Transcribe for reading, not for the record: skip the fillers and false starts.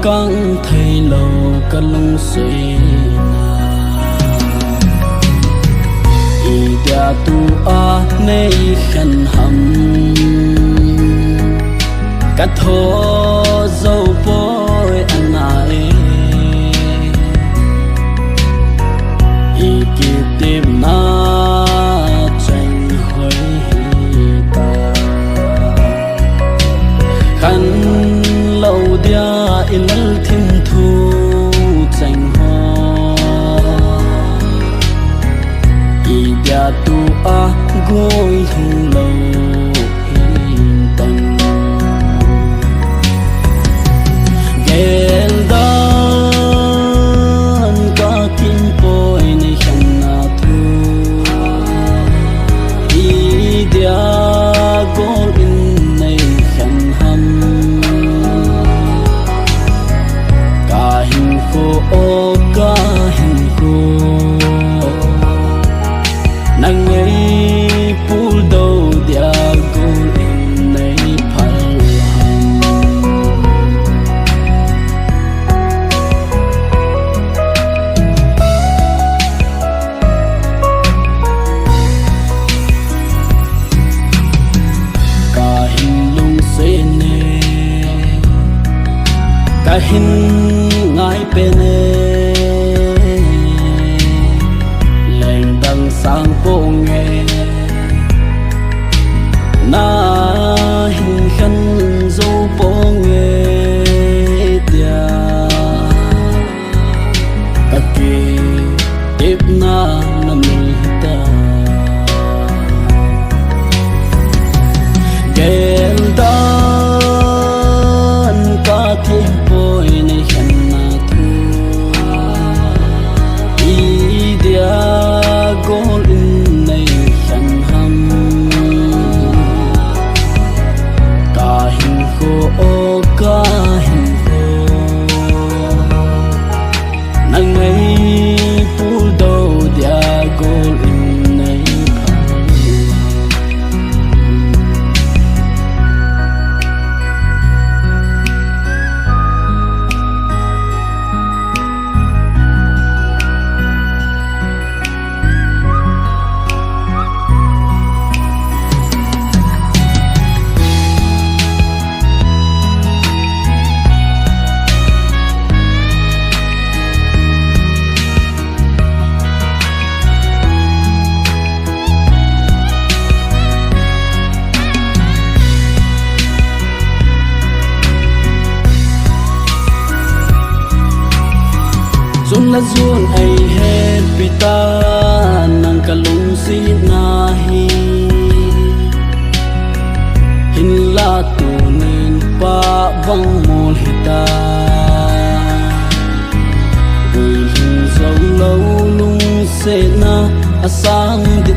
căng thầy lâu cả lung suy na ý dia tu a nei khan ham cả thô dâu bôi anh ai ý kỳ tìm na tranh hơi ta khăn lâu dia ilal thiên thu tranh hoa ý dia tu a gối hùng lâu hình tầng gel dan ka kim poi ni khanna thu ý dia gol in nei khan ham ka hin ko ka hin ko nang ngei pul do dia gol in nei phal ham ka hin lung se ne ka hin ngai pe ne leng dang sang po nge na hin khan zo po nge dia ka ki tip na mi ta gel dan ka thiên poi nei khan na thu ý dia gol in nei khan ham ka hin ko nang ngei pul do dia gol in nei zun la zun ai he pita nang kalung si na hi hin la tu nin pa bang mol hita gui hin zo lo lung se na asang de